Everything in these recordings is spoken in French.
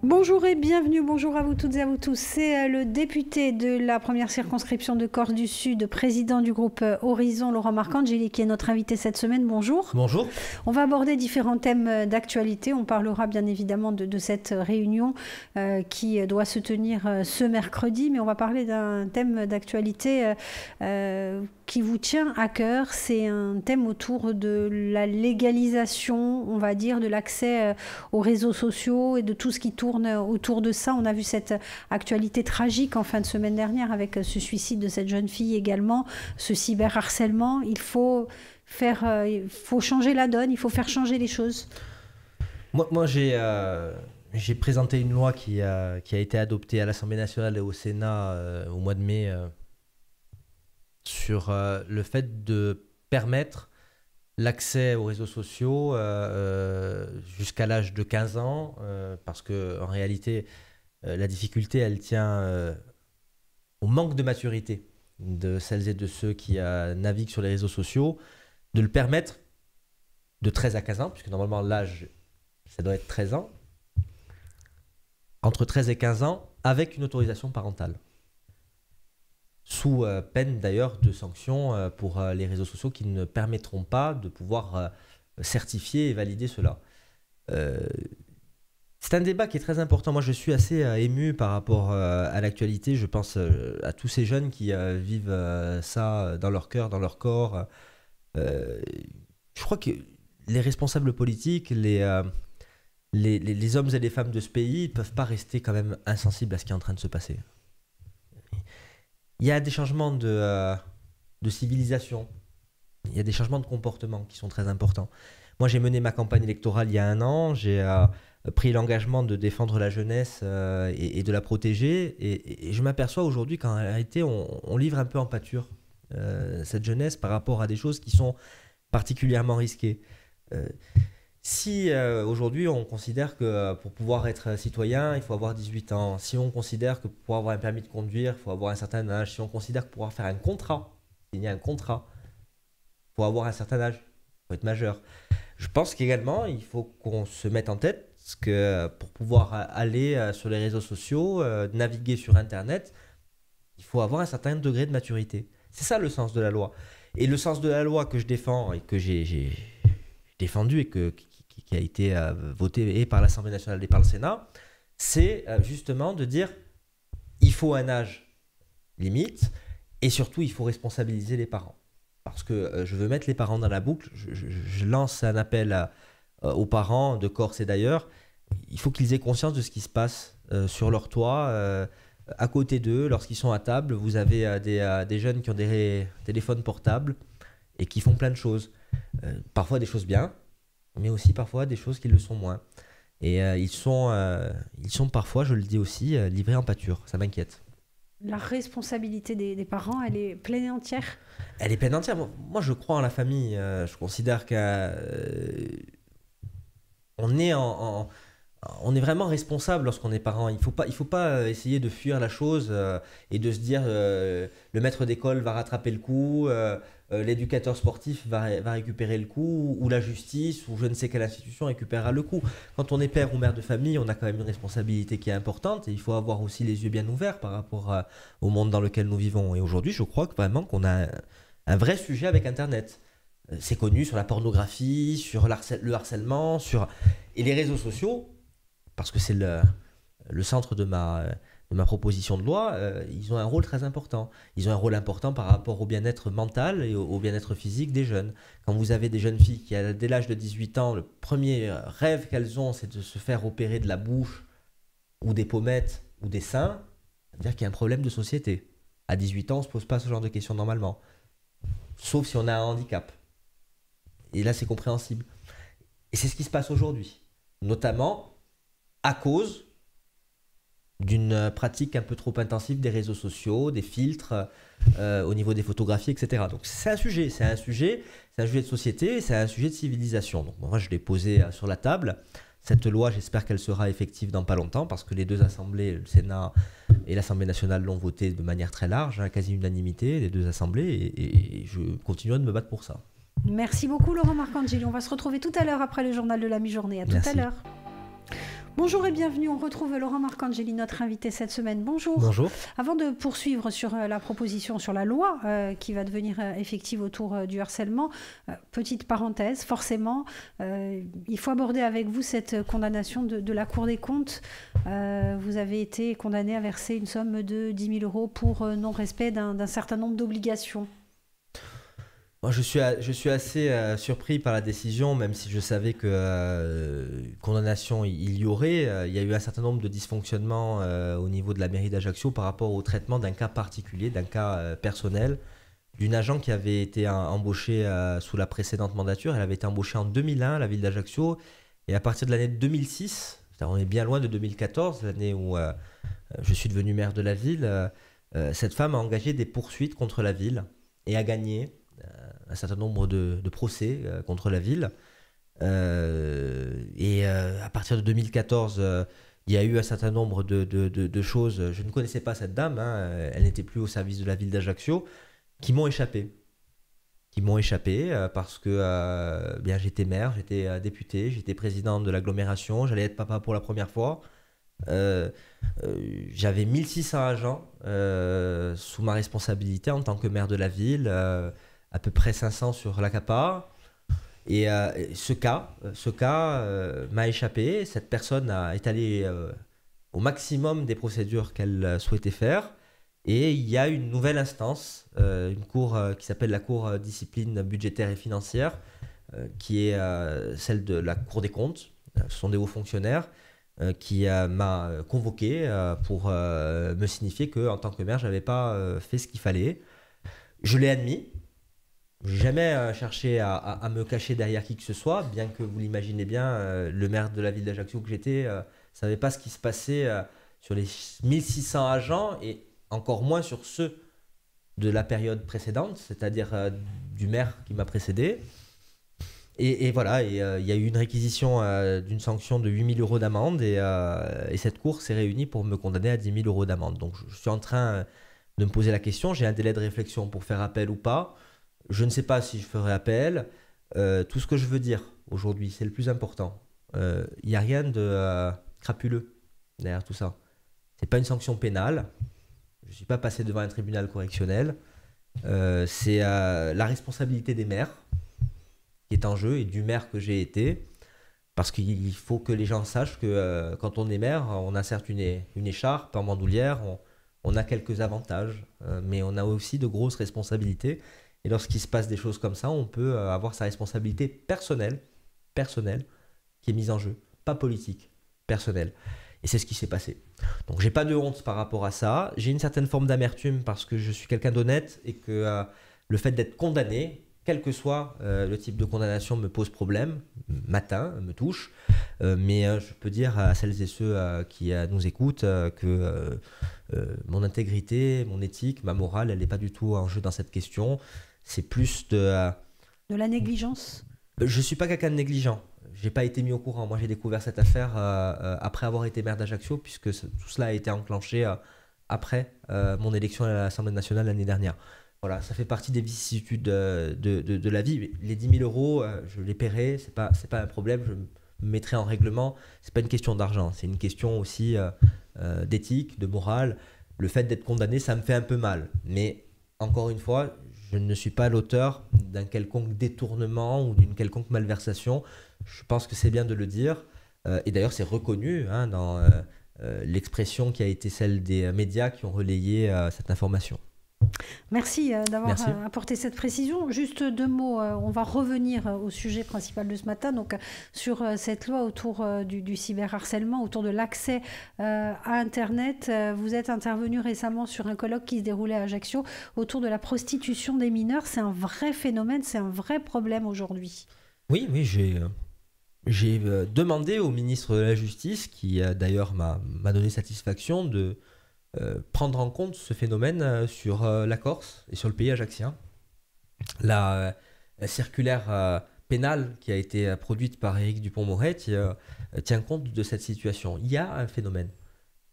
Bonjour et bienvenue, bonjour à vous toutes et à vous tous. C'est le député de la première circonscription de Corse du Sud, président du groupe Horizon, Laurent Marcangeli, qui est notre invité cette semaine. Bonjour. Bonjour. On va aborder différents thèmes d'actualité. On parlera bien évidemment de cette réunion qui doit se tenir ce mercredi, mais on va parler d'un thème d'actualité qui vous tient à cœur. C'est un thème autour de la légalisation, on va dire, de l'accès aux réseaux sociaux et de tout ce qui tourne autour de ça. On a vu cette actualité tragique en fin de semaine dernière avec ce suicide de cette jeune fille également, ce cyberharcèlement. Il faut changer la donne, il faut faire changer les choses. Moi j'ai présenté une loi qui a été adoptée à l'Assemblée nationale et au Sénat au mois de mai sur le fait de permettre l'accès aux réseaux sociaux jusqu'à l'âge de 15 ans, parce qu'en réalité, la difficulté, elle tient au manque de maturité de celles et de ceux qui naviguent sur les réseaux sociaux, de le permettre de 13 à 15 ans, puisque normalement l'âge, ça doit être 13 ans, entre 13 et 15 ans, avec une autorisation parentale. Sous peine d'ailleurs de sanctions pour les réseaux sociaux qui ne permettront pas de pouvoir certifier et valider cela. C'est un débat qui est très important. Moi, je suis assez ému par rapport à l'actualité. Je pense à tous ces jeunes qui vivent ça dans leur cœur, dans leur corps. Je crois que les responsables politiques, les hommes et les femmes de ce pays ne peuvent pas rester quand même insensibles à ce qui est en train de se passer. Il y a des changements de civilisation, il y a des changements de comportement qui sont très importants. Moi, j'ai mené ma campagne électorale il y a 1 an, j'ai pris l'engagement de défendre la jeunesse et de la protéger, et je m'aperçois aujourd'hui qu'en réalité, on livre un peu en pâture cette jeunesse par rapport à des choses qui sont particulièrement risquées. Si aujourd'hui on considère que pour pouvoir être citoyen, il faut avoir 18 ans, si on considère que pour avoir un permis de conduire, il faut avoir un certain âge, si on considère que pour pouvoir faire un contrat, signer un contrat, il faut avoir un certain âge, il faut être majeur. Je pense qu'également, il faut qu'on se mette en tête que pour pouvoir aller sur les réseaux sociaux, naviguer sur Internet, il faut avoir un certain degré de maturité. C'est ça le sens de la loi. Et le sens de la loi que je défends et que j'ai défendu et qui a été voté et par l'Assemblée nationale et par le Sénat, c'est justement de dire il faut un âge limite et surtout il faut responsabiliser les parents. Parce que je veux mettre les parents dans la boucle, je lance un appel aux parents de Corse et d'ailleurs, il faut qu'ils aient conscience de ce qui se passe sur leur toit, à côté d'eux, lorsqu'ils sont à table. Vous avez des jeunes qui ont des téléphones portables et qui font plein de choses. Parfois des choses bien, mais aussi parfois des choses qui le sont moins. Et ils sont parfois, je le dis aussi, livrés en pâture. Ça m'inquiète. La responsabilité des parents, elle est pleine et entière? Elle est pleine entière. Moi, je crois en la famille. Je considère qu'on est on est vraiment responsable lorsqu'on est parent. Il faut pas essayer de fuir la chose et de se dire le maître d'école va rattraper le coup, l'éducateur sportif va récupérer le coup, ou la justice, ou je ne sais quelle institution récupérera le coup. Quand on est père ou mère de famille, on a quand même une responsabilité qui est importante et il faut avoir aussi les yeux bien ouverts par rapport au monde dans lequel nous vivons. Et aujourd'hui, je crois que vraiment qu'on a un vrai sujet avec Internet. C'est connu sur la pornographie, sur le harcèlement, et les réseaux sociaux, parce que c'est le centre de ma proposition de loi, ils ont un rôle très important. Ils ont un rôle important par rapport au bien-être mental et au bien-être physique des jeunes. Quand vous avez des jeunes filles qui, dès l'âge de 18 ans, le premier rêve qu'elles ont, c'est de se faire opérer de la bouche ou des pommettes ou des seins, ça veut dire qu'il y a un problème de société. À 18 ans, on ne se pose pas ce genre de questions normalement. Sauf si on a un handicap. Et là, c'est compréhensible. Et c'est ce qui se passe aujourd'hui. Notamment à cause d'une pratique un peu trop intensive des réseaux sociaux, des filtres au niveau des photographies, etc. Donc c'est un sujet de société, c'est un sujet de civilisation. Donc moi je l'ai posé sur la table. Cette loi, j'espère qu'elle sera effective dans pas longtemps parce que les deux assemblées, le Sénat et l'Assemblée nationale, l'ont votée de manière très large, à quasi unanimité, les deux assemblées, et je continuerai de me battre pour ça. Merci beaucoup Laurent Marcangeli. On va se retrouver tout à l'heure après le journal de la mi-journée. À tout à l'heure. Bonjour et bienvenue, on retrouve Laurent Marcangeli, notre invité cette semaine. Bonjour. Bonjour. Avant de poursuivre sur la proposition, sur la loi qui va devenir effective autour du harcèlement, petite parenthèse, forcément, il faut aborder avec vous cette condamnation de la Cour des comptes. Vous avez été condamné à verser une somme de 10 000 € pour non-respect d'un certain nombre d'obligations. Moi, je suis assez surpris par la décision, même si je savais que condamnation il y aurait. Il y a eu un certain nombre de dysfonctionnements au niveau de la mairie d'Ajaccio par rapport au traitement d'un cas particulier, d'un cas personnel, d'une agent qui avait été embauchée sous la précédente mandature. Elle avait été embauchée en 2001 à la ville d'Ajaccio. Et à partir de l'année 2006, on est bien loin de 2014, l'année où je suis devenu maire de la ville, cette femme a engagé des poursuites contre la ville et a gagné un certain nombre de procès contre la ville. À partir de 2014, il y a eu un certain nombre de choses. Je ne connaissais pas cette dame, elle n'était plus au service de la ville d'Ajaccio, qui m'ont échappé. Parce que bien, j'étais maire, j'étais député, j'étais président de l'agglomération, j'allais être papa pour la première fois. J'avais 1600 agents sous ma responsabilité en tant que maire de la ville, à peu près 500 sur l'ACAPA. Et ce cas m'a échappé. Cette personne est allée au maximum des procédures qu'elle souhaitait faire. Et il y a une nouvelle instance, une cour qui s'appelle la Cour discipline budgétaire et financière, qui est celle de la Cour des comptes. Ce sont des hauts fonctionnaires qui m'a convoqué pour me signifier qu'en tant que maire, je n'avais pas fait ce qu'il fallait. Je l'ai admis. Je n'ai jamais cherché à me cacher derrière qui que ce soit, bien que vous l'imaginez bien, le maire de la ville d'Ajaccio que j'étais ne savait pas ce qui se passait sur les 1600 agents et encore moins sur ceux de la période précédente, c'est-à-dire du maire qui m'a précédé. Et voilà, il y a eu une réquisition d'une sanction de 8 000 € d'amende et cette cour s'est réunie pour me condamner à 10 000 € d'amende. Donc je suis en train de me poser la question, j'ai un délai de réflexion pour faire appel ou pas. Je ne sais pas si je ferai appel. Tout ce que je veux dire aujourd'hui, c'est le plus important. Il n'y a rien de crapuleux derrière tout ça. Ce n'est pas une sanction pénale. Je ne suis pas passé devant un tribunal correctionnel. C'est la responsabilité des maires qui est en jeu et du maire que j'ai été. Parce qu'il faut que les gens sachent que quand on est maire, on a certes une écharpe en bandoulière, on a quelques avantages, mais on a aussi de grosses responsabilités. Et lorsqu'il se passe des choses comme ça, on peut avoir sa responsabilité personnelle qui est mise en jeu, pas politique, personnelle. Et c'est ce qui s'est passé. Donc j'ai pas de honte par rapport à ça. J'ai une certaine forme d'amertume parce que je suis quelqu'un d'honnête et que le fait d'être condamné, quel que soit le type de condamnation, me pose problème, m'atteint, me touche. Mais je peux dire à celles et ceux qui nous écoutent que mon intégrité, mon éthique, ma morale, elle n'est pas du tout en jeu dans cette question. C'est plus de la négligence. Je ne suis pas quelqu'un de négligent. Je n'ai pas été mis au courant. Moi, j'ai découvert cette affaire après avoir été maire d'Ajaccio, puisque tout cela a été enclenché après mon élection à l'Assemblée nationale l'année dernière. Voilà, ça fait partie des vicissitudes de la vie. Les 10 000 €, je les paierai, c'est pas un problème, je me mettrai en règlement. C'est pas une question d'argent, c'est une question aussi d'éthique, de morale. Le fait d'être condamné, ça me fait un peu mal. Mais encore une fois, je ne suis pas l'auteur d'un quelconque détournement ou d'une quelconque malversation. Je pense que c'est bien de le dire. Et d'ailleurs, c'est reconnu dans l'expression qui a été celle des médias qui ont relayé cette information. Merci d'avoir apporté cette précision. Juste deux mots, on va revenir au sujet principal de ce matin, donc sur cette loi autour du cyberharcèlement, autour de l'accès à Internet. Vous êtes intervenu récemment sur un colloque qui se déroulait à Ajaccio autour de la prostitution des mineurs. C'est un vrai phénomène, c'est un vrai problème aujourd'hui. Oui, j'ai demandé au ministre de la Justice, qui d'ailleurs m'a donné satisfaction, de prendre en compte ce phénomène sur la Corse et sur le pays ajaccien. La circulaire pénale qui a été produite par Éric Dupond-Moretti tient compte de cette situation. Il y a un phénomène.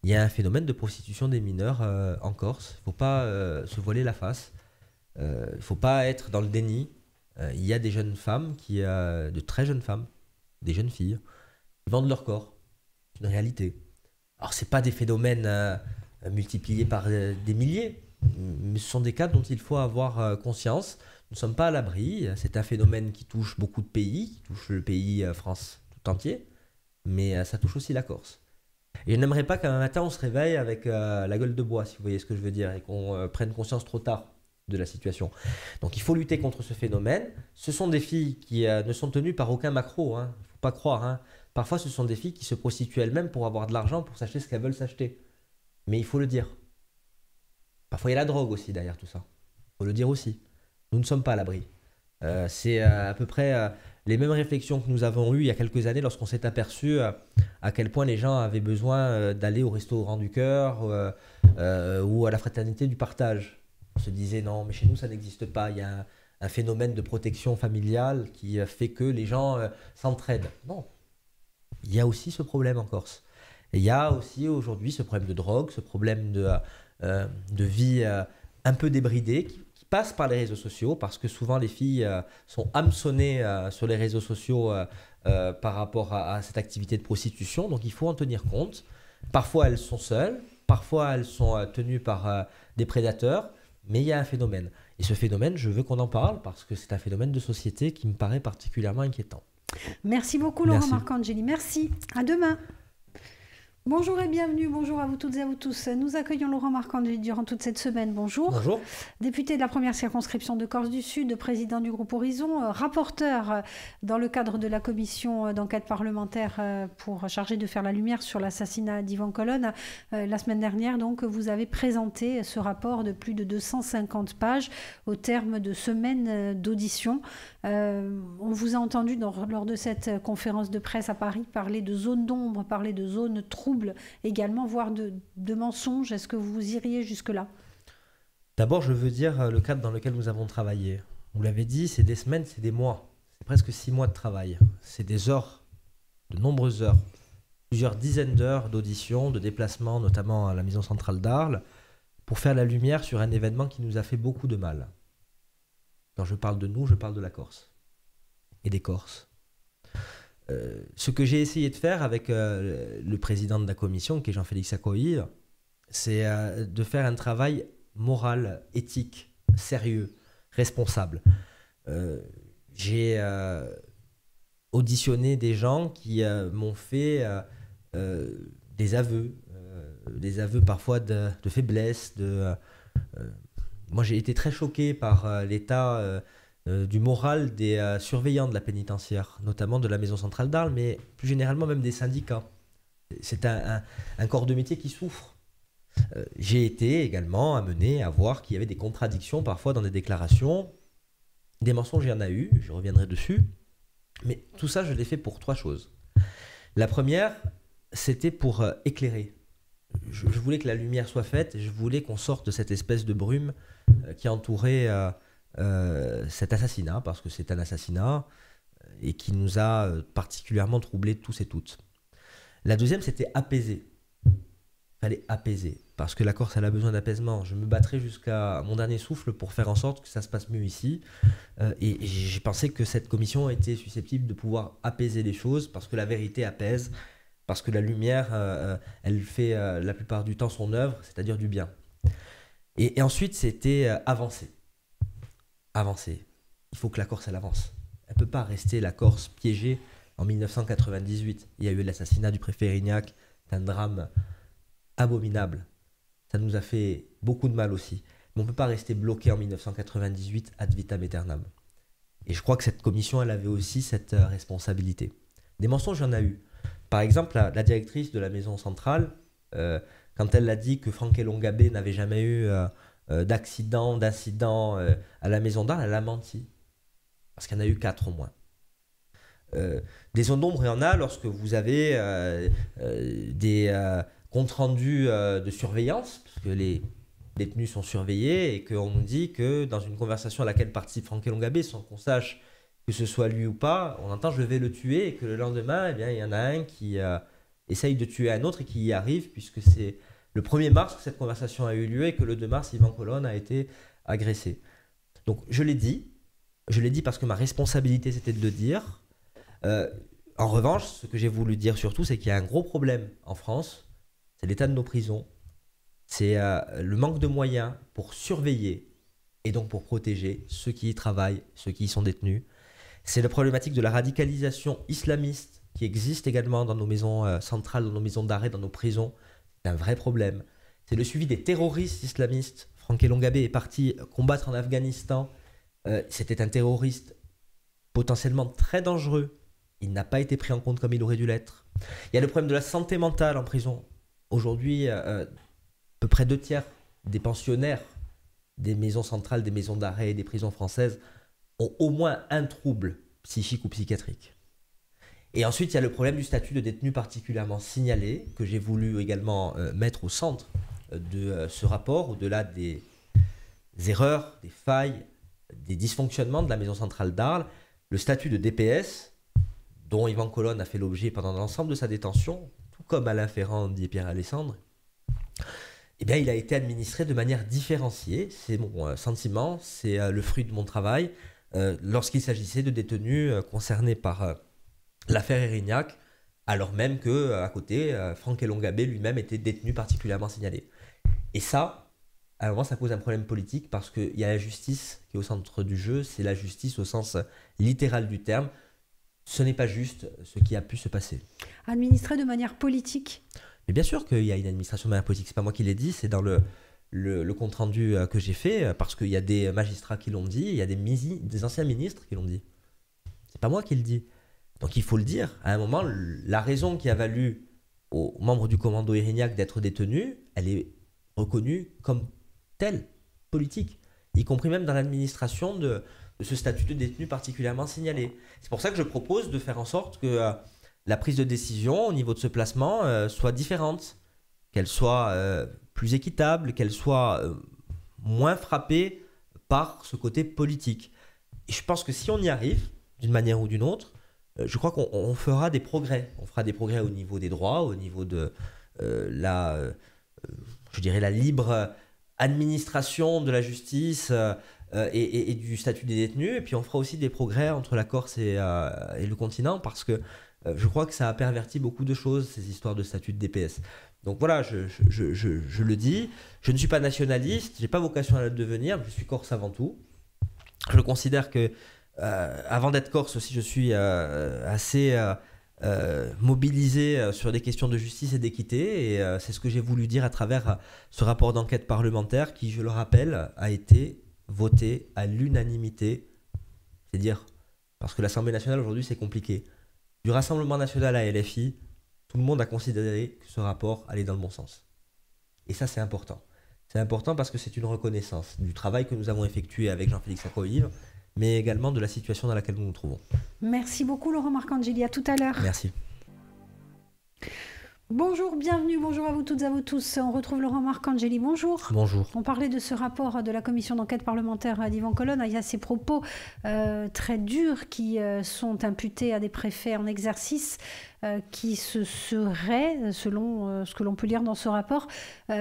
Il y a un phénomène de prostitution des mineurs en Corse. Il ne faut pas se voiler la face. Il ne faut pas être dans le déni. Il y a des jeunes femmes, de très jeunes femmes, des jeunes filles, qui vendent leur corps C'est une réalité. Alors, ce n'est pas des phénomènes multipliés par des milliers, mais ce sont des cas dont il faut avoir conscience. Nous ne sommes pas à l'abri. C'est un phénomène qui touche beaucoup de pays, qui touche le pays France tout entier, mais ça touche aussi la Corse. Et je n'aimerais pas qu'un matin on se réveille avec la gueule de bois, si vous voyez ce que je veux dire, et qu'on prenne conscience trop tard de la situation. Donc il faut lutter contre ce phénomène. Ce sont des filles qui ne sont tenues par aucun macro, il ne faut pas croire. Parfois ce sont des filles qui se prostituent elles-mêmes pour avoir de l'argent, pour s'acheter ce qu'elles veulent s'acheter. Mais il faut le dire. Parfois il y a la drogue aussi derrière tout ça. Il faut le dire aussi. Nous ne sommes pas à l'abri. C'est à peu près les mêmes réflexions que nous avons eues il y a quelques années lorsqu'on s'est aperçu à quel point les gens avaient besoin d'aller au restaurant du cœur ou à la fraternité du partage. On se disait non, mais chez nous ça n'existe pas. Il y a un phénomène de protection familiale qui fait que les gens s'entraident. Non. Il y a aussi ce problème en Corse. Et il y a aussi aujourd'hui ce problème de drogue, ce problème de vie un peu débridée qui passe par les réseaux sociaux parce que souvent les filles sont hameçonnées sur les réseaux sociaux par rapport à cette activité de prostitution. Donc il faut en tenir compte. Parfois elles sont seules, parfois elles sont tenues par des prédateurs, mais il y a un phénomène. Et ce phénomène, je veux qu'on en parle parce que c'est un phénomène de société qui me paraît particulièrement inquiétant. Merci beaucoup Laurent Marcangeli. Merci. À demain. Bonjour et bienvenue, bonjour à vous toutes et à vous tous. Nous accueillons Laurent Marcangeli durant toute cette semaine. Bonjour. Bonjour. Député de la première circonscription de Corse du Sud, président du groupe Horizon, rapporteur dans le cadre de la commission d'enquête parlementaire pour charger de faire la lumière sur l'assassinat d'Ivan Colonne. La semaine dernière, donc, vous avez présenté ce rapport de plus de 250 pages au terme de semaines d'audition. On vous a entendu lors de cette conférence de presse à Paris parler de zones d'ombre, parler de zones troubles également, voire de mensonges. Est-ce que vous iriez jusque-là ? D'abord, je veux dire le cadre dans lequel nous avons travaillé. Vous l'avez dit, c'est des semaines, c'est des mois. C'est presque 6 mois de travail. C'est des heures, de nombreuses heures. Plusieurs dizaines d'heures d'audition, de déplacement, notamment à la Maison centrale d'Arles, pour faire la lumière sur un événement qui nous a fait beaucoup de mal. Quand je parle de nous, je parle de la Corse et des Corses. Ce que j'ai essayé de faire avec le président de la commission, qui est Jean-Félix Accoyer, c'est de faire un travail moral, éthique, sérieux, responsable. J'ai auditionné des gens qui m'ont fait des aveux parfois de faiblesse. Moi, j'ai été très choqué par l'état du moral des surveillants de la pénitentiaire, notamment de la Maison centrale d'Arles, mais plus généralement même des syndicats. C'est un corps de métier qui souffre. J'ai été également amené à voir qu'il y avait des contradictions parfois dans des déclarations. Des mensonges, il y en a eu, je reviendrai dessus. Mais tout ça, je l'ai fait pour 3 choses. La première, c'était pour éclairer. Je voulais que la lumière soit faite, je voulais qu'on sorte de cette espèce de brume qui entourait cet assassinat, parce que c'est un assassinat et qui nous a particulièrement troublés tous et toutes. La deuxième, c'était apaiser. Il fallait apaiser, parce que la Corse, elle a besoin d'apaisement. Je me battrai jusqu'à mon dernier souffle pour faire en sorte que ça se passe mieux ici. Et j'ai pensé que cette commission était susceptible de pouvoir apaiser les choses, parce que la vérité apaise, parce que la lumière, elle fait la plupart du temps son œuvre, c'est-à-dire du bien. Et ensuite, c'était avancer. Avancer. Il faut que la Corse, elle avance. Elle ne peut pas rester la Corse piégée en 1998. Il y a eu l'assassinat du préfet Erignac, c'est un drame abominable. Ça nous a fait beaucoup de mal aussi. Mais on ne peut pas rester bloqué en 1998 ad vitam aeternam. Et je crois que cette commission, elle avait aussi cette responsabilité. Des mensonges, il y en a eu. Par exemple, la directrice de la maison centrale, quand elle a dit que Franck Elongabé n'avait jamais eu d'incident à la maison d'Arles, elle a menti. Parce qu'il y en a eu 4 au moins. Des zones d'ombre, il y en a lorsque vous avez des comptes rendus de surveillance, parce que les détenus sont surveillés, et qu'on nous dit que dans une conversation à laquelle participe Franck Elongabé, sans qu'on sache que ce soit lui ou pas, on entend « je vais le tuer » et que le lendemain, eh bien, il y en a un qui essaye de tuer un autre et qui y arrive, puisque c'est le 1er mars que cette conversation a eu lieu et que le 2 mars, Ivan Colonne a été agressé. Donc je l'ai dit parce que ma responsabilité c'était de le dire. En revanche, ce que j'ai voulu dire surtout, c'est qu'il y a un gros problème en France, c'est l'état de nos prisons, c'est le manque de moyens pour surveiller et donc pour protéger ceux qui y travaillent, ceux qui y sont détenus. C'est la problématique de la radicalisation islamiste qui existe également dans nos maisons centrales, dans nos maisons d'arrêt, dans nos prisons. C'est un vrai problème. C'est le suivi des terroristes islamistes. Franck Elongabé est parti combattre en Afghanistan. C'était un terroriste potentiellement très dangereux. Il n'a pas été pris en compte comme il aurait dû l'être. Il y a le problème de la santé mentale en prison. Aujourd'hui, à peu près 2/3 des pensionnaires des maisons centrales, des maisons d'arrêt et des prisons françaises ont au moins un trouble psychique ou psychiatrique. Et ensuite, il y a le problème du statut de détenu particulièrement signalé, que j'ai voulu également mettre au centre de ce rapport, au-delà des erreurs, des failles, des dysfonctionnements de la maison centrale d'Arles, le statut de DPS, dont Yvan Colonne a fait l'objet pendant l'ensemble de sa détention, tout comme Alain Ferrand dit Pierre Alessandre, eh bien, il a été administré de manière différenciée. C'est mon sentiment, c'est le fruit de mon travail. Lorsqu'il s'agissait de détenus concernés par l'affaire Erignac, alors même qu'à côté, Franck Elongabé lui-même était détenu particulièrement signalé. Et ça, à un moment, ça pose un problème politique parce qu'il y a la justice qui est au centre du jeu, c'est la justice au sens littéral du terme. Ce n'est pas juste ce qui a pu se passer. Administré de manière politique. Mais bien sûr qu'il y a une administration de manière politique, c'est pas moi qui l'ai dit, c'est dans le compte-rendu que j'ai fait, parce qu'il y a des magistrats qui l'ont dit, il y a des anciens ministres qui l'ont dit. C'est pas moi qui le dis. Donc il faut le dire, à un moment, la raison qui a valu aux membres du commando Erignac d'être détenus, elle est reconnue comme telle, politique, y compris même dans l'administration de ce statut de détenu particulièrement signalé. C'est pour ça que je propose de faire en sorte que la prise de décision au niveau de ce placement soit différente, qu'elle soit plus équitable, qu'elle soit moins frappée par ce côté politique. Et je pense que si on y arrive, d'une manière ou d'une autre, je crois qu'on fera des progrès. On fera des progrès au niveau des droits, au niveau de je dirais la libre administration de la justice et du statut des détenus. Et puis on fera aussi des progrès entre la Corse et le continent, parce que je crois que ça a perverti beaucoup de choses, ces histoires de statut de DPS. Donc voilà, je le dis, je ne suis pas nationaliste, je n'ai pas vocation à le devenir, je suis corse avant tout. Je considère que, avant d'être corse aussi, je suis assez mobilisé sur des questions de justice et d'équité, et c'est ce que j'ai voulu dire à travers ce rapport d'enquête parlementaire qui, je le rappelle, a été voté à l'unanimité. C'est dire, parce que l'Assemblée nationale aujourd'hui c'est compliqué. Du Rassemblement national à LFI, tout le monde a considéré que ce rapport allait dans le bon sens. Et ça, c'est important. C'est important parce que c'est une reconnaissance du travail que nous avons effectué avec Jean-Félix Acoa-Vive, mais également de la situation dans laquelle nous nous trouvons. Merci beaucoup, Laurent Marcangeli. À tout à l'heure. Merci. Bonjour, bienvenue, bonjour à vous toutes et à vous tous. On retrouve Laurent Marcangeli, bonjour. Bonjour. On parlait de ce rapport de la commission d'enquête parlementaire d'Yvan Colonne. Il y a ces propos très durs qui sont imputés à des préfets en exercice qui se seraient, selon ce que l'on peut lire dans ce rapport,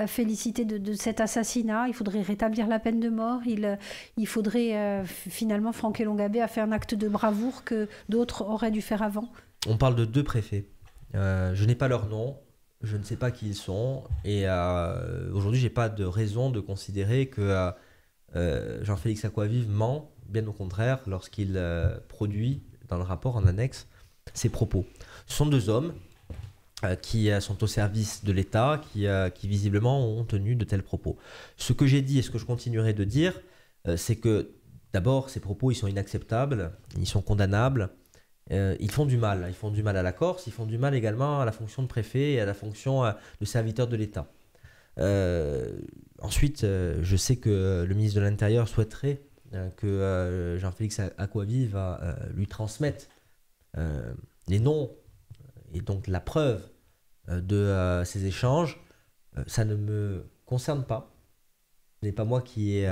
félicités de cet assassinat. Il faudrait rétablir la peine de mort. Il faudrait finalement, Franck Elongabé a fait un acte de bravoure que d'autres auraient dû faire avant. On parle de 2 préfets. Je n'ai pas leur nom, je ne sais pas qui ils sont, et aujourd'hui j'ai pas de raison de considérer que Jean-Félix Acoa-Vive ment, bien au contraire, lorsqu'il produit dans le rapport en annexe ses propos. Ce sont 2 hommes qui sont au service de l'État, qui visiblement ont tenu de tels propos. Ce que j'ai dit et ce que je continuerai de dire, c'est que d'abord ces propos ils sont inacceptables, ils sont condamnables. Ils font du mal à la Corse, ils font du mal également à la fonction de préfet et à la fonction de serviteur de l'État. Ensuite, je sais que le ministre de l'Intérieur souhaiterait que Jean-Félix Acoa-Vive lui transmette les noms et donc la preuve de ces échanges. Ça ne me concerne pas. Ce n'est pas moi qui ai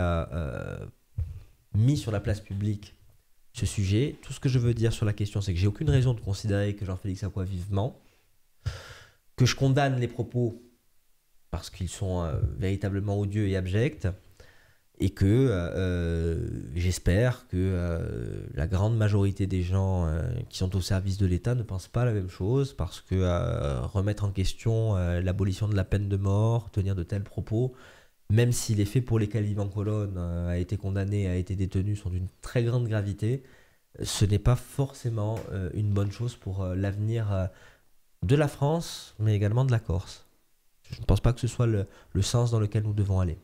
mis sur la place publique ce sujet. Tout ce que je veux dire sur la question, c'est que j'ai aucune raison de considérer que Jean-Félix Acoa-Vive ment, que je condamne les propos parce qu'ils sont véritablement odieux et abjects, et que j'espère que la grande majorité des gens qui sont au service de l'État ne pensent pas la même chose, parce que remettre en question l'abolition de la peine de mort, tenir de tels propos, même si les faits pour lesquels Yvan Colonne a été condamné, a été détenu, sont d'une très grande gravité, ce n'est pas forcément une bonne chose pour l'avenir de la France, mais également de la Corse. Je ne pense pas que ce soit le sens dans lequel nous devons aller.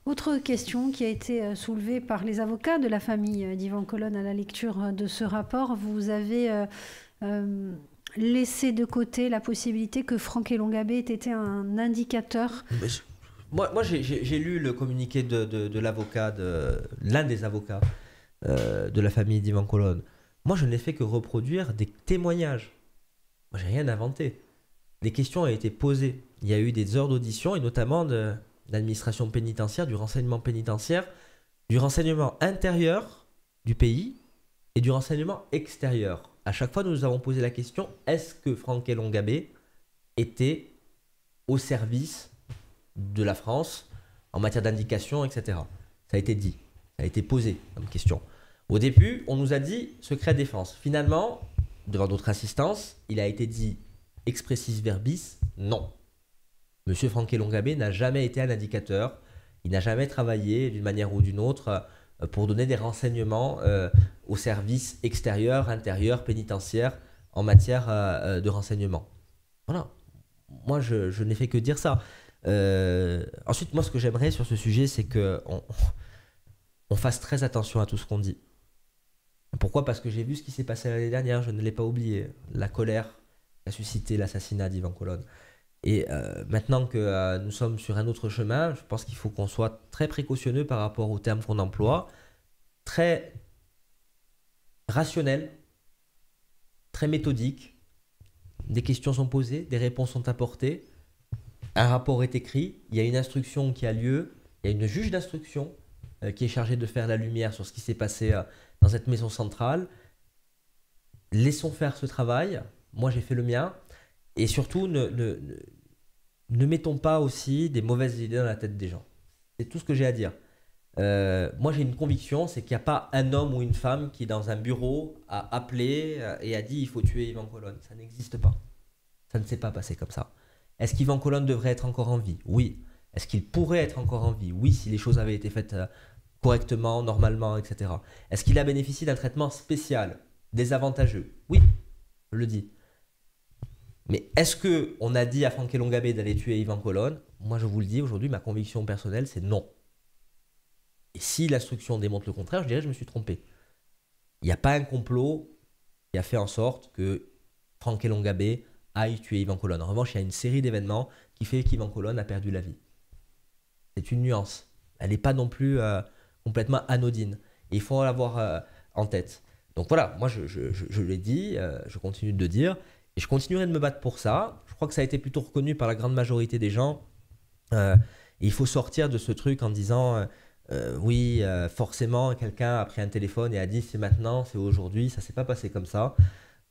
Autre question qui a été soulevée par les avocats de la famille d'Yvan Colonne à la lecture de ce rapport. Vous avez laissé de côté la possibilité que Franck Elongabé ait été un indicateur. Moi j'ai lu le communiqué de l'avocat, l'un des avocats de la famille d'Yvan Colonne. Moi, je n'ai fait que reproduire des témoignages. Moi, j'ai rien inventé. Des questions ont été posées. Il y a eu des heures d'audition, et notamment de l'administration pénitentiaire, du renseignement pénitentiaire, du renseignement intérieur du pays et du renseignement extérieur. À chaque fois, nous nous avons posé la question, est-ce que Franck Elongabé était au service de la France en matière d'indication, etc. Ça a été dit, ça a été posé comme question. Au début, on nous a dit secret défense. Finalement, devant notre assistance, il a été dit expressis verbis, non. Monsieur Franck Elongabé n'a jamais été un indicateur, il n'a jamais travaillé d'une manière ou d'une autre pour donner des renseignements aux services extérieurs, intérieurs, pénitentiaires en matière de renseignement. Voilà. Moi, je n'ai fait que dire ça. Ensuite, moi, ce que j'aimerais sur ce sujet, c'est qu'on fasse très attention à tout ce qu'on dit. Pourquoi ? Parce que j'ai vu ce qui s'est passé l'année dernière, je ne l'ai pas oublié. La colère a suscité l'assassinat d'Yvan Colonne. Et maintenant que nous sommes sur un autre chemin, je pense qu'il faut qu'on soit très précautionneux par rapport aux termes qu'on emploie, très rationnel, très méthodique. Des questions sont posées, des réponses sont apportées, un rapport est écrit, il y a une instruction qui a lieu, il y a une juge d'instruction qui est chargée de faire la lumière sur ce qui s'est passé dans cette maison centrale. Laissons faire ce travail, moi j'ai fait le mien, et surtout ne mettons pas aussi des mauvaises idées dans la tête des gens. C'est tout ce que j'ai à dire. Moi j'ai une conviction, c'est qu'il n'y a pas un homme ou une femme qui dans un bureau a appelé et a dit il faut tuer Yvan Colonne. Ça n'existe pas. Ça ne s'est pas passé comme ça. Est-ce qu'Yvan Colonne devrait être encore en vie ? Oui. Est-ce qu'il pourrait être encore en vie ? Oui, si les choses avaient été faites correctement, normalement, etc. Est-ce qu'il a bénéficié d'un traitement spécial, désavantageux ? Oui, je le dis. Mais est-ce qu'on a dit à Franck Elongabé d'aller tuer Yvan Colonne ? Moi, je vous le dis, aujourd'hui, ma conviction personnelle, c'est non. Et si l'instruction démontre le contraire, je dirais que je me suis trompé. Il n'y a pas un complot qui a fait en sorte que Franck Elongabé aille tuer Yvan Colonne. En revanche, il y a une série d'événements qui fait qu'Yvan Colonne a perdu la vie. C'est une nuance. Elle n'est pas non plus complètement anodine. Et il faut l'avoir en tête. Donc voilà, moi je l'ai dit, je continue de le dire, et je continuerai de me battre pour ça. Je crois que ça a été plutôt reconnu par la grande majorité des gens. Et il faut sortir de ce truc en disant oui, forcément, quelqu'un a pris un téléphone et a dit c'est maintenant, c'est aujourd'hui. Ça ne s'est pas passé comme ça.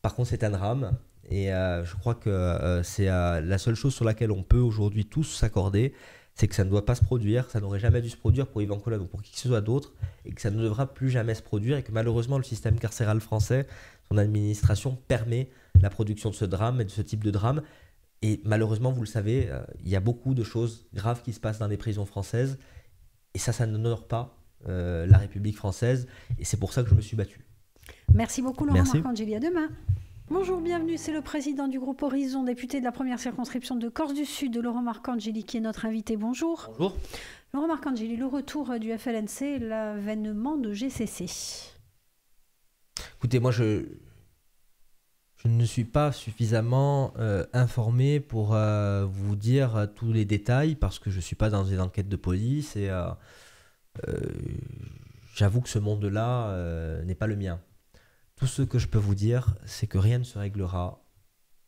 Par contre, c'est un drame. Et je crois que c'est la seule chose sur laquelle on peut aujourd'hui tous s'accorder, c'est que ça ne doit pas se produire, ça n'aurait jamais dû se produire pour Yvan Colonne ou pour qui que ce soit d'autre, et que ça ne devra plus jamais se produire, et que malheureusement le système carcéral français, son administration permet la production de ce drame et de ce type de drame. Et malheureusement, vous le savez, il y a beaucoup de choses graves qui se passent dans les prisons françaises, et ça n'honore pas la République française, et c'est pour ça que je me suis battu. Merci beaucoup Laurent Marcangeli, à demain. Bonjour, bienvenue, c'est le président du groupe Horizon, député de la première circonscription de Corse du Sud, Laurent Marcangeli, qui est notre invité. Bonjour. Bonjour. Laurent Marcangeli, le retour du FLNC, l'avènement de GCC. Écoutez, moi je ne suis pas suffisamment informé pour vous dire tous les détails, parce que je ne suis pas dans des enquêtes de police, et j'avoue que ce monde-là n'est pas le mien. Tout ce que je peux vous dire, c'est que rien ne se réglera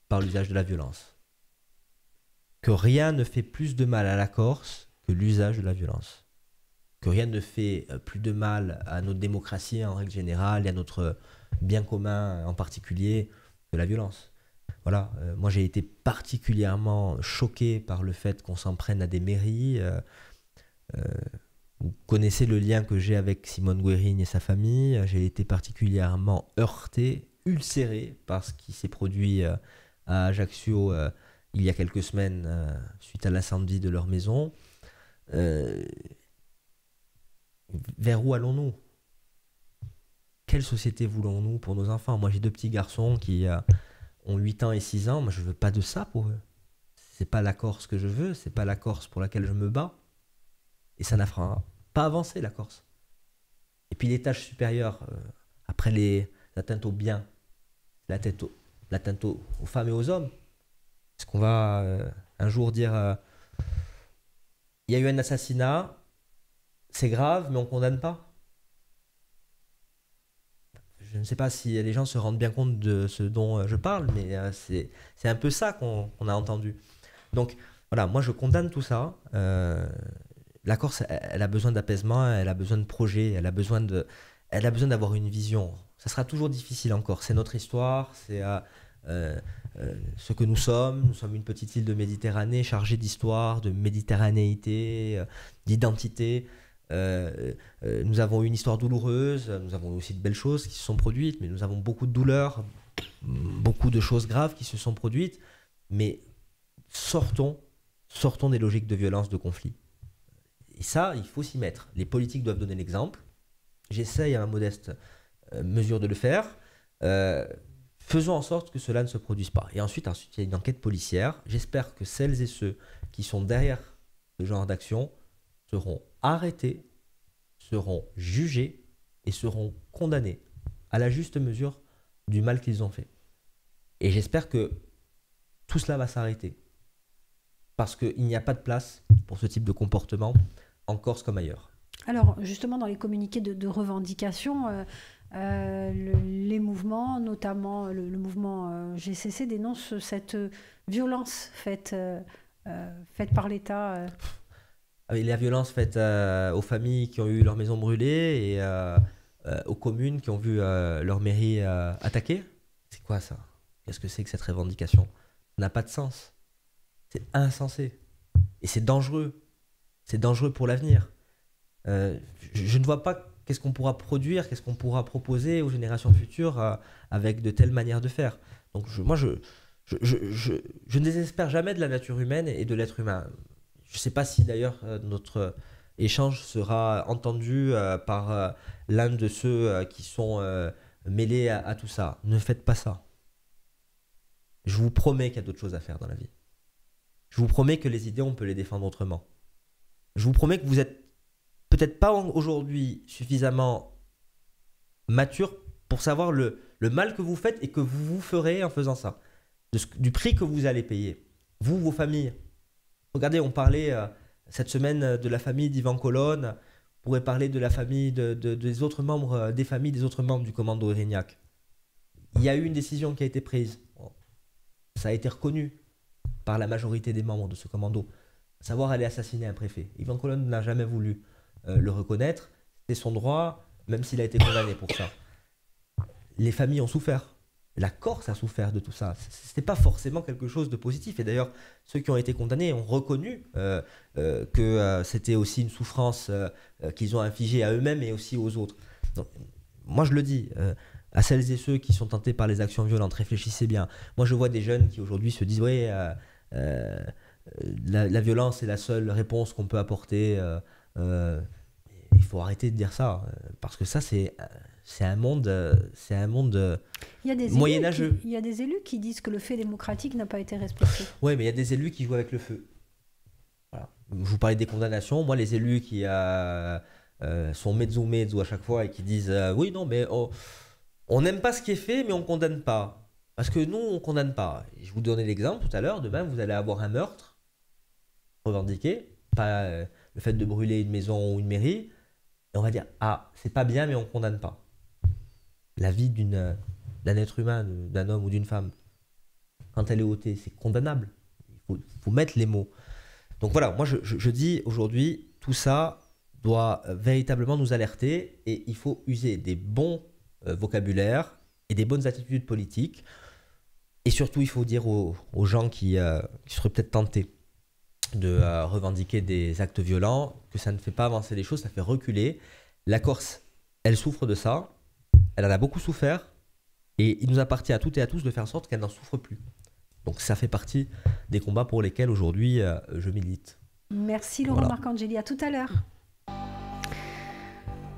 par l'usage de la violence. Que rien ne fait plus de mal à la Corse que l'usage de la violence. Que rien ne fait plus de mal à notre démocratie en règle générale et à notre bien commun en particulier que la violence. Voilà, moi j'ai été particulièrement choqué par le fait qu'on s'en prenne à des mairies. Vous connaissez le lien que j'ai avec Simone Guérin et sa famille. J'ai été particulièrement heurté, ulcéré par ce qui s'est produit à Ajaccio il y a quelques semaines suite à l'incendie de leur maison. Vers où allons-nous? Quelle société voulons-nous pour nos enfants? Moi, j'ai 2 petits garçons qui ont 8 ans et 6 ans. Moi, je ne veux pas de ça pour eux. C'est pas la Corse que je veux, c'est pas la Corse pour laquelle je me bats. Et ça n'a pas avancé, la Corse. Et puis l'étage supérieur, après les atteintes aux biens, l'atteinte aux femmes et aux hommes, est-ce qu'on va un jour dire il y a eu un assassinat, c'est grave, mais on ne condamne pas? Je ne sais pas si les gens se rendent bien compte de ce dont je parle, mais c'est un peu ça qu'on a entendu. Donc voilà, moi je condamne tout ça. La Corse, elle a besoin d'apaisement, elle a besoin de projets, elle a besoin d'avoir une vision. Ça sera toujours difficile encore. C'est notre histoire, c'est ce que nous sommes. Nous sommes une petite île de Méditerranée chargée d'histoire, de méditerranéité, d'identité. Nous avons une histoire douloureuse, nous avons aussi de belles choses qui se sont produites, mais nous avons beaucoup de douleurs, beaucoup de choses graves qui se sont produites. Mais sortons des logiques de violence, de conflit. Et ça, il faut s'y mettre. Les politiques doivent donner l'exemple. J'essaye à ma modeste mesure de le faire. Faisons en sorte que cela ne se produise pas. Et ensuite, il y a une enquête policière. J'espère que celles et ceux qui sont derrière ce genre d'action seront arrêtés, seront jugés et seront condamnés à la juste mesure du mal qu'ils ont fait. Et j'espère que tout cela va s'arrêter. Parce qu'il n'y a pas de place pour ce type de comportement en Corse comme ailleurs. Alors, justement, dans les communiqués de revendication, les mouvements, notamment le mouvement GCC, dénoncent cette violence faite par l'État. La violence faite aux familles qui ont eu leur maison brûlée et aux communes qui ont vu leur mairie attaquée. C'est quoi ça? Qu'est-ce que c'est que cette revendication? Ça n'a pas de sens. C'est insensé. Et c'est dangereux. C'est dangereux pour l'avenir. Je ne vois pas qu'est-ce qu'on pourra produire, qu'est-ce qu'on pourra proposer aux générations futures avec de telles manières de faire. Donc je ne désespère jamais de la nature humaine et de l'être humain. Je ne sais pas si d'ailleurs notre échange sera entendu par l'un de ceux qui sont mêlés à tout ça. Ne faites pas ça. Je vous promets qu'il y a d'autres choses à faire dans la vie. Je vous promets que les idées, on peut les défendre autrement. Je vous promets que vous êtes peut-être pas aujourd'hui suffisamment mature pour savoir le mal que vous faites et que vous vous ferez en faisant ça. Du prix que vous allez payer. Vous, vos familles. Regardez, on parlait cette semaine de la famille d'Yvan Colonne. On pourrait parler de la famille des autres membres, des familles des autres membres du commando Erignac. Il y a eu une décision qui a été prise. Ça a été reconnu par la majorité des membres de ce commando. À savoir aller assassiner un préfet. Yvan Colonne n'a jamais voulu le reconnaître. C'était son droit, même s'il a été condamné pour ça. Les familles ont souffert. La Corse a souffert de tout ça. C'était pas forcément quelque chose de positif. Et d'ailleurs, ceux qui ont été condamnés ont reconnu que c'était aussi une souffrance qu'ils ont infligée à eux-mêmes et aussi aux autres. Donc, moi, je le dis à celles et ceux qui sont tentés par les actions violentes, réfléchissez bien. Moi, je vois des jeunes qui aujourd'hui se disent oui, la violence est la seule réponse qu'on peut apporter. Il faut arrêter de dire ça, parce que ça, c'est un monde moyenâgeux. Il y a des élus qui disent que le fait démocratique n'a pas été respecté. Oui, mais il y a des élus qui jouent avec le feu. Voilà. Je vous parlais des condamnations. Moi, les élus qui sont mezzo à chaque fois et qui disent oui, non, mais on n'aime pas ce qui est fait, mais on ne condamne pas. Parce que nous, on ne condamne pas. Et je vous donnais l'exemple tout à l'heure. Demain, vous allez avoir un meurtre revendiqué, pas le fait de brûler une maison ou une mairie. Et on va dire, ah, c'est pas bien, mais on ne condamne pas. La vie d'un être humain, d'un homme ou d'une femme, quand elle est ôtée, c'est condamnable. Il faut mettre les mots. Donc voilà, moi je dis aujourd'hui, tout ça doit véritablement nous alerter et il faut user des bons vocabulaires et des bonnes attitudes politiques. Et surtout, il faut dire aux gens qui seraient peut-être tentés revendiquer des actes violents, que ça ne fait pas avancer les choses, ça fait reculer. La Corse, elle souffre de ça, elle en a beaucoup souffert, et il nous appartient à toutes et à tous de faire en sorte qu'elle n'en souffre plus. Donc ça fait partie des combats pour lesquels aujourd'hui je milite. Merci Laurent Marcangeli, à tout à l'heure.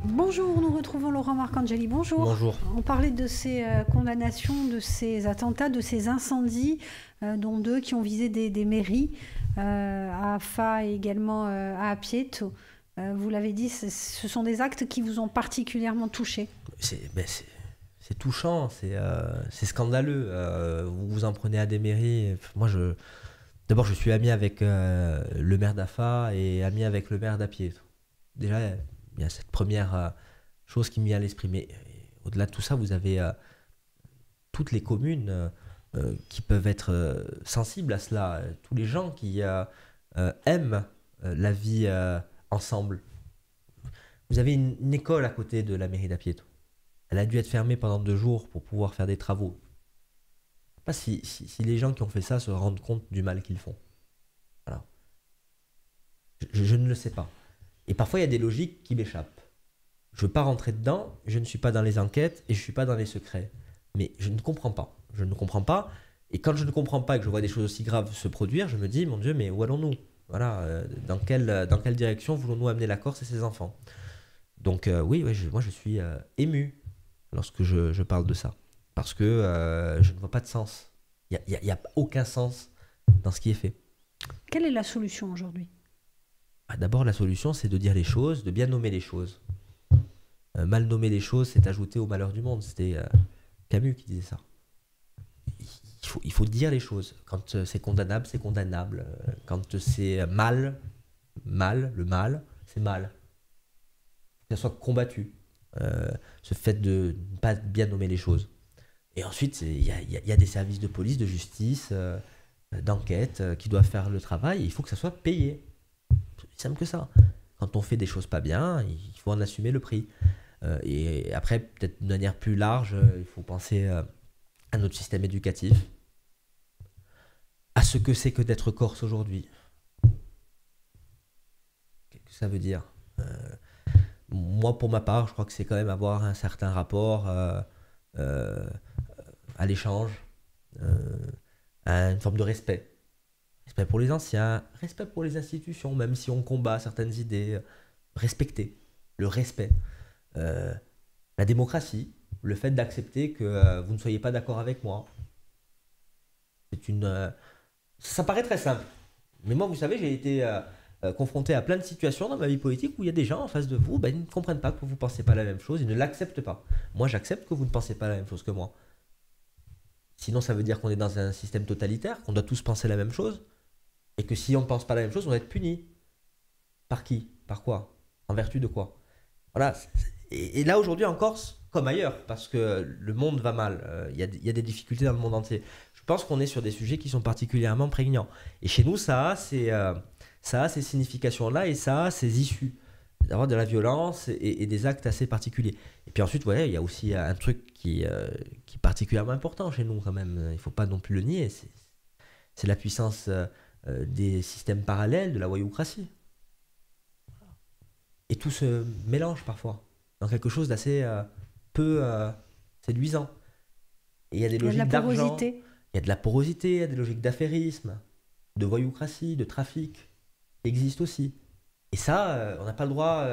Bonjour, nous retrouvons Laurent Marcangeli. Bonjour. Bonjour. On parlait de ces condamnations, de ces attentats, de ces incendies, dont 2 qui ont visé des mairies, à Afa et également à Apieto. Vous l'avez dit, ce sont des actes qui vous ont particulièrement touché. C'est touchant, c'est scandaleux. Vous vous en prenez à des mairies. Moi, d'abord, je suis ami avec le maire d'Afa et ami avec le maire d'Apieto. Déjà, il y a cette première chose qui m'y a à l'esprit. Mais au-delà de tout ça, vous avez toutes les communes qui peuvent être sensibles à cela. Tous les gens qui aiment la vie ensemble. Vous avez une école à côté de la mairie d'Apieto. Elle a dû être fermée pendant 2 jours pour pouvoir faire des travaux. Je ne sais pas si les gens qui ont fait ça se rendent compte du mal qu'ils font. Voilà. Je ne le sais pas. Et parfois, il y a des logiques qui m'échappent. Je ne veux pas rentrer dedans, je ne suis pas dans les enquêtes et je ne suis pas dans les secrets. Mais je ne comprends pas. Je ne comprends pas. Et quand je ne comprends pas et que je vois des choses aussi graves se produire, je me dis, mon Dieu, mais où allons-nous? Voilà, dans quelle direction voulons-nous amener la Corse et ses enfants? Donc oui, moi je suis ému lorsque je parle de ça. Parce que je ne vois pas de sens. Il n'y a aucun sens dans ce qui est fait. Quelle est la solution aujourd'hui? D'abord, la solution, c'est de dire les choses, de bien nommer les choses. Mal nommer les choses, c'est ajouter au malheur du monde. C'était Camus qui disait ça. Il faut dire les choses. Quand c'est condamnable, c'est condamnable. Quand c'est mal, le mal, c'est mal. Que ça soit combattu. Ce fait de ne pas bien nommer les choses. Et ensuite, il y a des services de police, de justice, d'enquête qui doivent faire le travail. Et il faut que ça soit payé. C'est simple que ça. Quand on fait des choses pas bien, il faut en assumer le prix. Et après, peut-être de manière plus large, il faut penser à notre système éducatif, à ce que c'est que d'être Corse aujourd'hui. Qu'est-ce que ça veut dire? Moi, pour ma part, je crois que c'est quand même avoir un certain rapport à l'échange, à une forme de respect. Respect pour les anciens, respect pour les institutions, même si on combat certaines idées. Respecter, le respect. La démocratie, le fait d'accepter que vous ne soyez pas d'accord avec moi. Ça paraît très simple. Mais moi, vous savez, j'ai été confronté à plein de situations dans ma vie politique où il y a des gens en face de vous, ils ne comprennent pas que vous ne pensez pas la même chose, ils ne l'acceptent pas. Moi, j'accepte que vous ne pensez pas la même chose que moi. Sinon, ça veut dire qu'on est dans un système totalitaire, qu'on doit tous penser la même chose, et que si on ne pense pas la même chose, on va être puni. Par qui? Par quoi? En vertu de quoi? Voilà. Et là, aujourd'hui, en Corse, comme ailleurs, parce que le monde va mal, il y a des difficultés dans le monde entier. Je pense qu'on est sur des sujets qui sont particulièrement prégnants. Et chez nous, ça a ces significations-là et ça a ces issues. D'avoir de la violence et des actes assez particuliers. Et puis ensuite, il y a aussi un truc qui est particulièrement important chez nous quand même. Il ne faut pas non plus le nier. C'est la puissance des systèmes parallèles de la voyoucratie. Et tout se mélange parfois dans quelque chose d'assez peu séduisant. Et il y a des logiques d'argent. Il y a de la porosité, il y a des logiques d'affairisme, de voyoucratie, de trafic qui existent aussi. Et ça, on n'a pas le droit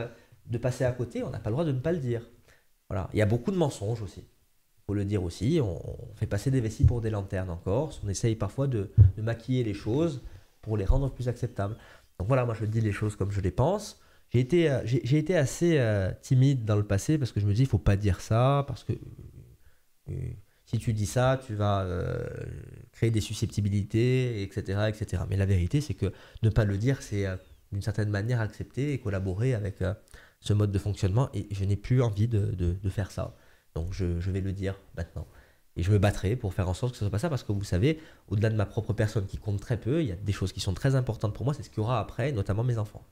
de passer à côté, on n'a pas le droit de ne pas le dire. Voilà. Il y a beaucoup de mensonges aussi. Il faut le dire aussi, on fait passer des vessies pour des lanternes en Corse, on essaye parfois de maquiller les choses pour les rendre plus acceptables. Donc voilà, moi je dis les choses comme je les pense. J'ai été assez timide dans le passé parce que je me dis il ne faut pas dire ça, parce que si tu dis ça, tu vas créer des susceptibilités, etc., etc. Mais la vérité, c'est que ne pas le dire, c'est d'une certaine manière accepter et collaborer avec ce mode de fonctionnement. Et je n'ai plus envie de faire ça. Donc je vais le dire maintenant. Et je me battrai pour faire en sorte que ce ne soit pas ça, parce que vous savez, au-delà de ma propre personne qui compte très peu, il y a des choses qui sont très importantes pour moi, c'est ce qu'il y aura après, notamment mes enfants.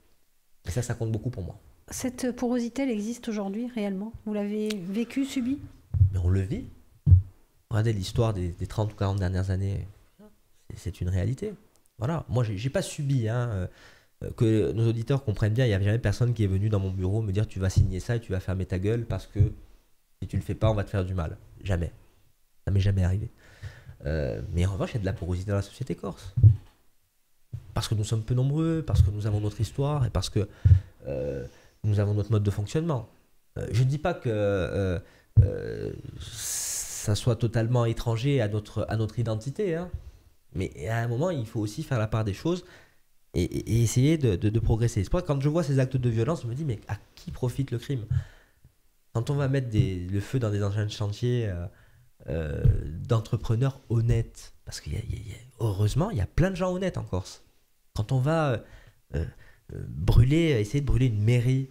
Et ça compte beaucoup pour moi. Cette porosité, elle existe aujourd'hui réellement? Vous l'avez vécu, subi? Mais on le vit. Regardez l'histoire des 30 ou 40 dernières années, c'est une réalité. Voilà, moi, j'ai pas subi, hein, que nos auditeurs comprennent bien, il n'y a jamais personne qui est venu dans mon bureau me dire tu vas signer ça et tu vas fermer ta gueule parce que si tu le fais pas, on va te faire du mal. Jamais. Ça m'est jamais arrivé. Mais en revanche, il y a de la porosité dans la société corse. Parce que nous sommes peu nombreux, parce que nous avons notre histoire et parce que nous avons notre mode de fonctionnement. Je ne dis pas que ça soit totalement étranger à notre identité, hein. Mais à un moment, il faut aussi faire la part des choses et essayer de progresser. C'est pour ça que quand je vois ces actes de violence, je me dis, mais à qui profite le crime? Quand on va mettre le feu dans des engins de chantier d'entrepreneurs honnêtes, parce que heureusement, il y a plein de gens honnêtes en Corse. Quand on va essayer de brûler une mairie,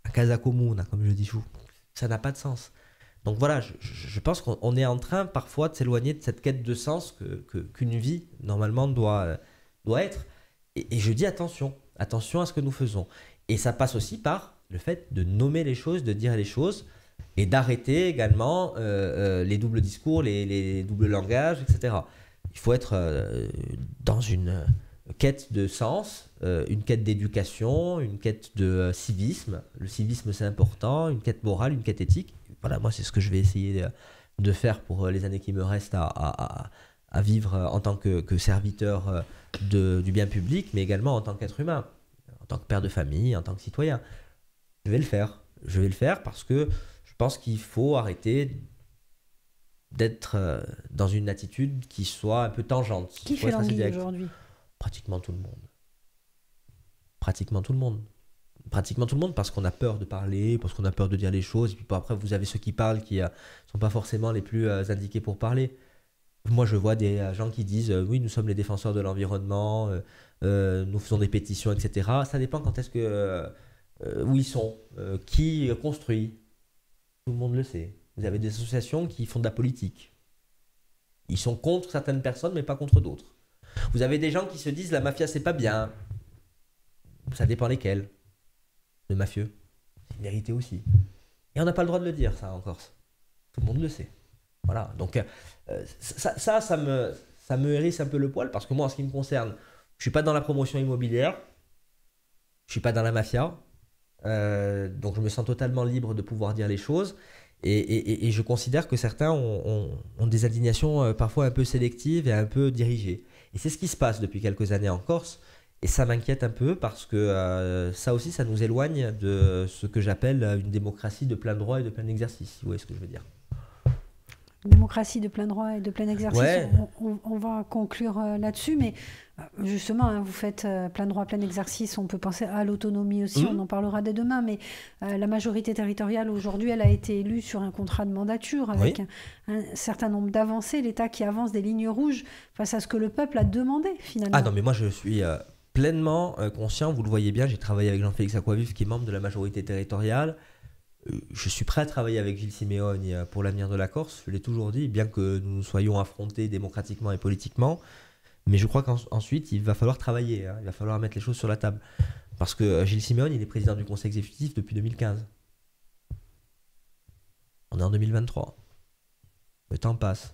à Casa Comuna, comme je dis, ça n'a pas de sens. Donc voilà, je pense qu'on est en train parfois de s'éloigner de cette quête de sens qu'une vie, normalement, doit être. Et je dis attention à ce que nous faisons. Et ça passe aussi par le fait de nommer les choses, de dire les choses, et d'arrêter également les doubles discours, les doubles langages, etc. Il faut être dans une quête de sens, une quête d'éducation, une quête de civisme. Le civisme, c'est important, une quête morale, une quête éthique. Voilà, moi, c'est ce que je vais essayer de faire pour les années qui me restent à vivre en tant que serviteur du bien public, mais également en tant qu'être humain, en tant que père de famille, en tant que citoyen. Je vais le faire. Je vais le faire parce que je pense qu'il faut arrêter d'être dans une attitude qui soit un peu tangente. Qui fait l'anguille aujourd'hui? Pratiquement tout le monde. Pratiquement tout le monde. Pratiquement tout le monde parce qu'on a peur de parler, parce qu'on a peur de dire les choses. Et puis après, vous avez ceux qui parlent qui ne sont pas forcément les plus indiqués pour parler. Moi, je vois des gens qui disent oui, nous sommes les défenseurs de l'environnement, nous faisons des pétitions, etc. Ça dépend quand est-ce que où ils sont, qui construit. Tout le monde le sait. Vous avez des associations qui font de la politique. Ils sont contre certaines personnes, mais pas contre d'autres. Vous avez des gens qui se disent la mafia, c'est pas bien. Ça dépend lesquels. Le mafieux, c'est une vérité aussi. Et on n'a pas le droit de le dire, ça, en Corse. Tout le monde le sait. Voilà. Donc, ça me hérisse un peu le poil, parce que moi, en ce qui me concerne, je suis pas dans la promotion immobilière, je suis pas dans la mafia, donc je me sens totalement libre de pouvoir dire les choses. Et je considère que certains ont des indignations parfois un peu sélectives et un peu dirigées. Et c'est ce qui se passe depuis quelques années en Corse. Et ça m'inquiète un peu parce que ça aussi, ça nous éloigne de ce que j'appelle une démocratie de plein droit et de plein exercice, si vous voyez ce que je veux dire. Démocratie de plein droit et de plein exercice, ouais. On va conclure là-dessus, mais justement, hein, vous faites plein droit, plein exercice, on peut penser à l'autonomie aussi, on en parlera dès demain, mais la majorité territoriale aujourd'hui, elle a été élue sur un contrat de mandature avec un certain nombre d'avancées, l'État qui avance des lignes rouges face à ce que le peuple a demandé finalement. Ah non, mais moi je suis pleinement conscient, vous le voyez bien, j'ai travaillé avec Jean-Félix Aquavif qui est membre de la majorité territoriale. Je suis prêt à travailler avec Gilles Simeone pour l'avenir de la Corse, je l'ai toujours dit, bien que nous nous soyons affrontés démocratiquement et politiquement. Mais je crois qu'ensuite, il va falloir travailler, hein, il va falloir mettre les choses sur la table. Parce que Gilles Simeone, il est président du conseil exécutif depuis 2015. On est en 2023. Le temps passe.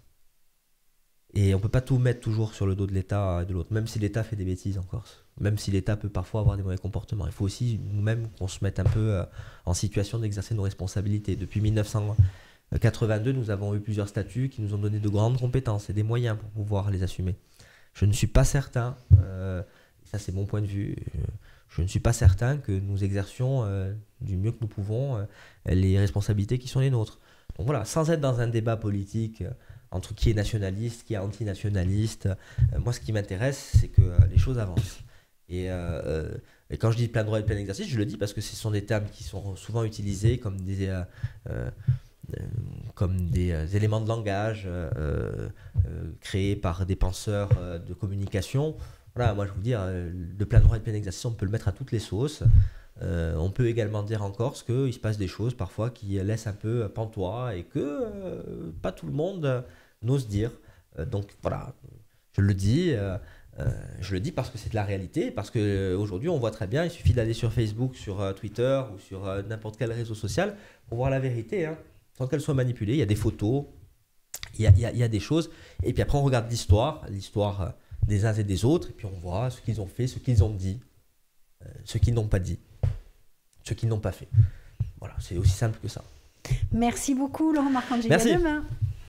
Et on ne peut pas tout mettre toujours sur le dos de l'État et de l'autre, même si l'État fait des bêtises en Corse. Même si l'État peut parfois avoir des mauvais comportements. Il faut aussi nous-mêmes qu'on se mette un peu en situation d'exercer nos responsabilités. Depuis 1982, nous avons eu plusieurs statuts qui nous ont donné de grandes compétences et des moyens pour pouvoir les assumer. Je ne suis pas certain, ça c'est mon point de vue, je ne suis pas certain que nous exercions du mieux que nous pouvons les responsabilités qui sont les nôtres. Donc voilà, sans être dans un débat politique entre qui est nationaliste, qui est antinationaliste, moi ce qui m'intéresse c'est que les choses avancent. Et quand je dis plein droit et plein exercice, je le dis parce que ce sont des termes qui sont souvent utilisés comme des éléments de langage créés par des penseurs de communication. Voilà, moi je vous dire, de plein droit et de plein exercice, on peut le mettre à toutes les sauces. On peut également dire en Corse qu'il se passe des choses parfois qui laissent un peu pantois et que pas tout le monde n'ose dire. Donc voilà, je le dis parce que c'est de la réalité, parce qu'aujourd'hui on voit très bien, il suffit d'aller sur Facebook, sur Twitter ou sur n'importe quel réseau social pour voir la vérité, hein. Sans qu'elle soit manipulée, il y a des photos, il y a des choses, et puis après on regarde l'histoire des uns et des autres, et puis on voit ce qu'ils ont fait, ce qu'ils ont dit, ce qu'ils n'ont pas dit, ce qu'ils n'ont pas fait. Voilà, c'est aussi simple que ça. Merci beaucoup, Laurent Marcangeli. Merci. À demain.